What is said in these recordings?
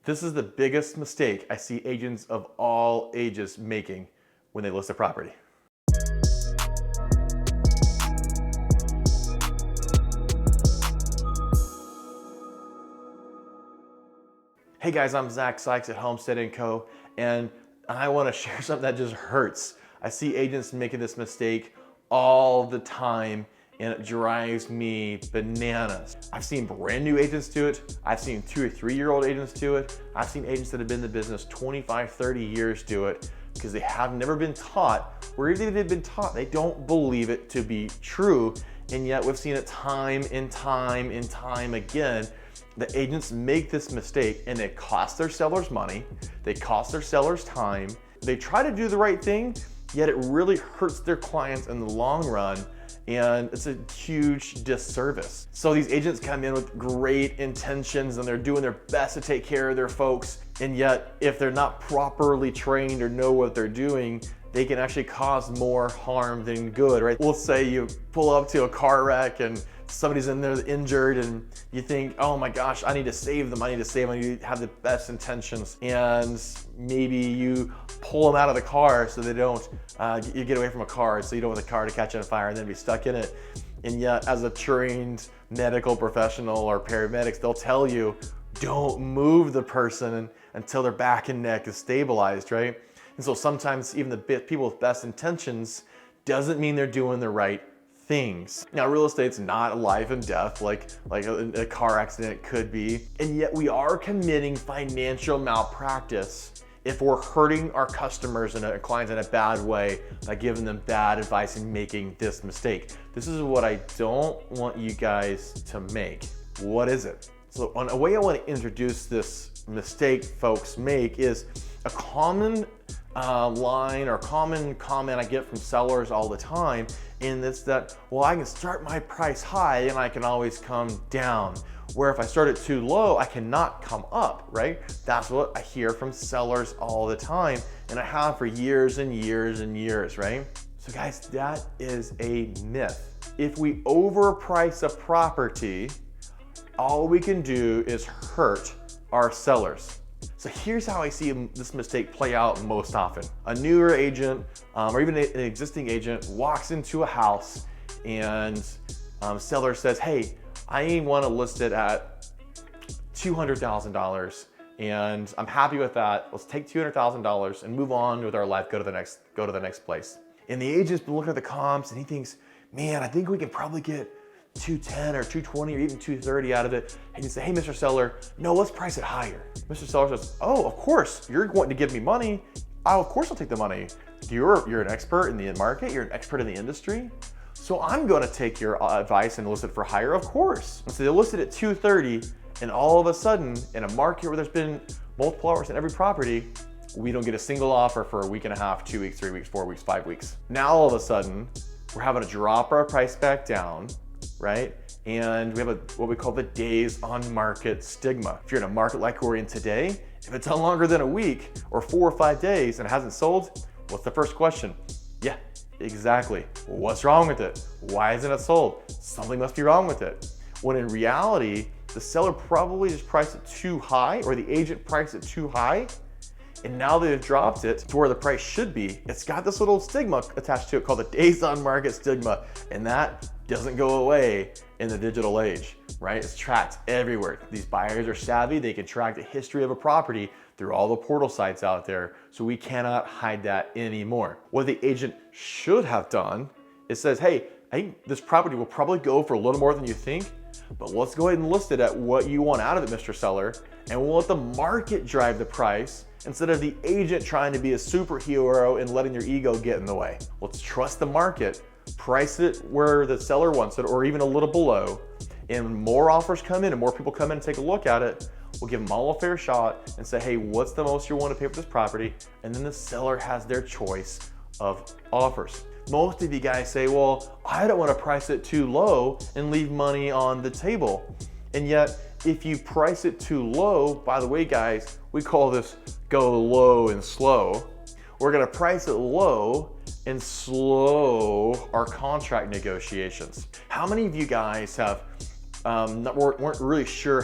This is the biggest mistake I see agents of all ages making when they list a property. Hey guys, I'm Zach Sykes at Homestead & Co. And I want to share something that just hurts. I see agents making this mistake all the time and it drives me bananas. I've seen brand new agents do it. I've seen 2 or 3-year-old agents do it. I've seen agents that have been in the business 25, 30 years do it because they have never been taught, or even if they've been taught, they don't believe it to be true. And yet we've seen it time and time and time again. The agents make this mistake and it costs their sellers money. They cost their sellers time. They try to do the right thing, yet it really hurts their clients in the long run. And it's a huge disservice. So these agents come in with great intentions and they're doing their best to take care of their folks. And yet, if they're not properly trained or know what they're doing, they can actually cause more harm than good, right? Let's say you pull up to a car wreck and somebody's in there injured and you think, oh my gosh, I need to save them, I need to have the best intentions. And maybe you pull them out of the car so they don't, you get away from a car so you don't want the car to catch on fire and then be stuck in it. And yet as a trained medical professional or paramedics, they'll tell you, don't move the person until their back and neck is stabilized, right? And so sometimes even the people with best intentions doesn't mean they're doing the right things. Now, real estate's not life and death like a car accident could be, and yet we are committing financial malpractice if we're hurting our customers and our clients in a bad way by giving them bad advice and making this mistake. This is what I don't want you guys to make. What is it? So a way I want to introduce this mistake folks make is a common line or common comment I get from sellers all the time, and it's that, well, I can start my price high and I can always come down. Where if I start it too low, I cannot come up, right? That's what I hear from sellers all the time, and I have for years and years and years, right? So guys, that is a myth. If we overprice a property, all we can do is hurt our sellers. So here's how I see this mistake play out most often. A newer agent or even an existing agent walks into a house and seller says, hey, I want to list it at $200,000 and I'm happy with that. Let's take $200,000 and move on with our life, go to the next place. And the agent's been looking at the comps and he thinks, man, I think we can probably get 210 or 220 or even 230 out of it. And you say, hey, Mr. Seller, no, let's price it higher. Mr. Seller says, oh, of course, you're going to give me money. Of course I'll take the money. You're an expert in the market, you're an expert in the industry. So I'm gonna take your advice and list it for higher, of course. So they listed at 230 and all of a sudden in a market where there's been multiple offers in every property, we don't get a single offer for a week and a half, 2 weeks, 3 weeks, 4 weeks, 5 weeks. Now all of a sudden, we're having to drop our price back down, right? And we have what we call the days on market stigma. If you're in a market like we're in today, if it's on longer than a week or 4 or 5 days and it hasn't sold, what's the first question? Yeah, exactly. What's wrong with it? Why isn't it sold? Something must be wrong with it. When in reality, the seller probably just priced it too high or the agent priced it too high. And now they've dropped it to where the price should be. It's got this little stigma attached to it called the days on market stigma. And that doesn't go away in the digital age, right? It's tracked everywhere. These buyers are savvy. They can track the history of a property through all the portal sites out there. So we cannot hide that anymore. What the agent should have done is says, hey, I think this property will probably go for a little more than you think, but let's go ahead and list it at what you want out of it, Mr. Seller. And we'll let the market drive the price instead of the agent trying to be a superhero and letting your ego get in the way. Let's trust the market, price it where the seller wants it or even a little below, and when more offers come in and more people come in and take a look at it, we'll give them all a fair shot and say, hey, what's the most you want to pay for this property? And then the seller has their choice of offers. Most of you guys say, well, I don't want to price it too low and leave money on the table. And yet, if you price it too low, by the way, guys, we call this go low and slow. We're gonna price it low and slow our contract negotiations. How many of you guys have weren't really sure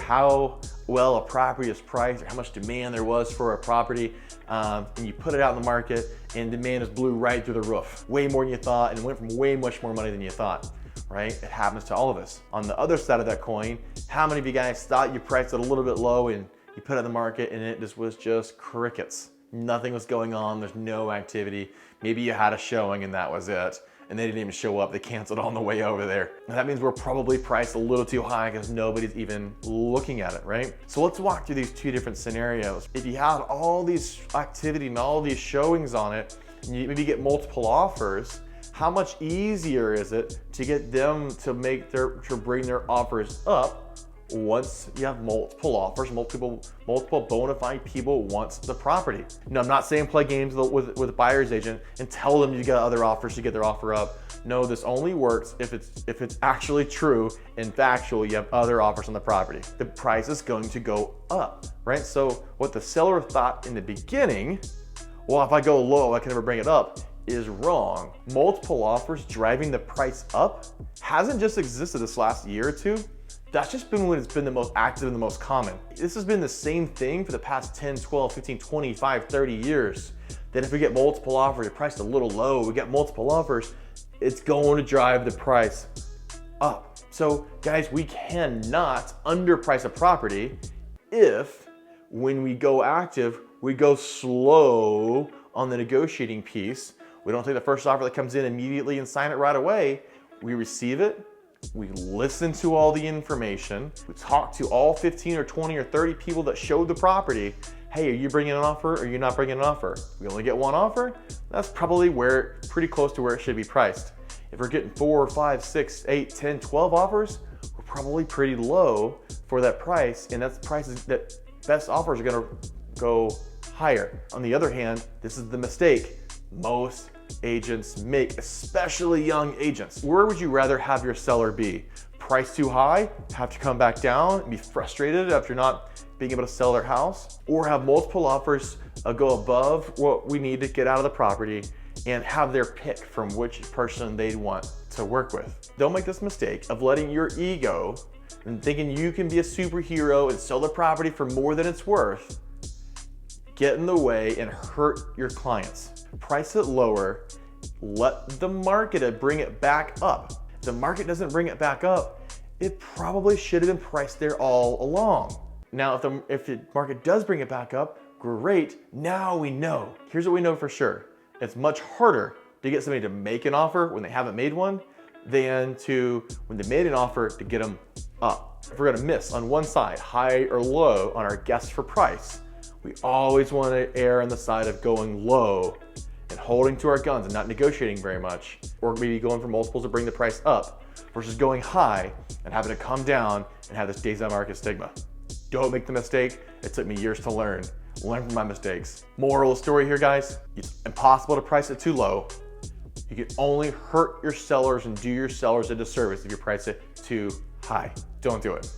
well a property is priced or how much demand there was for a property, and you put it out in the market and demand just blew right through the roof, way more than you thought, and it went from way much more money than you thought, right? It happens to all of us. On the other side of that coin, how many of you guys thought you priced it a little bit low and you put it in the market and it was just crickets? Nothing was going on, there's no activity. Maybe you had a showing and that was it, and they didn't even show up, they canceled on the way over there. And that means we're probably priced a little too high because nobody's even looking at it, right? So let's walk through these two different scenarios. If you have all these activity and all these showings on it, and you maybe get multiple offers, how much easier is it to get them to bring their offers up once you have multiple offers, multiple bona fide people wants the property? Now, I'm not saying play games with a buyer's agent and tell them you got other offers to get their offer up. No, this only works if it's actually true and factual. You have other offers on the property. The price is going to go up, right? So what the seller thought in the beginning, well, if I go low, I can never bring it up, is wrong. Multiple offers driving the price up hasn't just existed this last year or two. That's just been when it's been the most active and the most common. This has been the same thing for the past 10, 12, 15, 25, 30 years. That if we get multiple offers, the price is a little low, we get multiple offers, it's going to drive the price up. So guys, we cannot underprice a property if when we go active, we go slow on the negotiating piece. We don't take the first offer that comes in immediately and sign it right away. We receive it, we listen to all the information, we talk to all 15 or 20 or 30 people that showed the property. Hey, are you bringing an offer or are you not bringing an offer? We only get one offer? That's probably pretty close to where it should be priced. If we're getting 4, 5, 6, 8, 10, 12 offers, we're probably pretty low for that price, and that's prices that best offers are gonna go higher. On the other hand, this is the mistake most agents make, especially young agents. Where would you rather have your seller be? Price too high, have to come back down and be frustrated after not being able to sell their house? Or have multiple offers go above what we need to get out of the property and have their pick from which person they want to work with? Don't make this mistake of letting your ego and thinking you can be a superhero and sell the property for more than it's worth get in the way and hurt your clients. Price it lower, let the market bring it back up. If the market doesn't bring it back up, it probably should have been priced there all along. Now, if the market does bring it back up, great, now we know. Here's what we know for sure. It's much harder to get somebody to make an offer when they haven't made one than to, when they made an offer, to get them up. If we're gonna miss on one side, high or low on our guess for price, we always want to err on the side of going low and holding to our guns and not negotiating very much, or maybe going for multiples to bring the price up versus going high and having to come down and have this days on market stigma. Don't make the mistake. It took me years to learn from my mistakes. Moral of the story here, guys, it's impossible to price it too low. You can only hurt your sellers and do your sellers a disservice if you price it too high. Don't do it.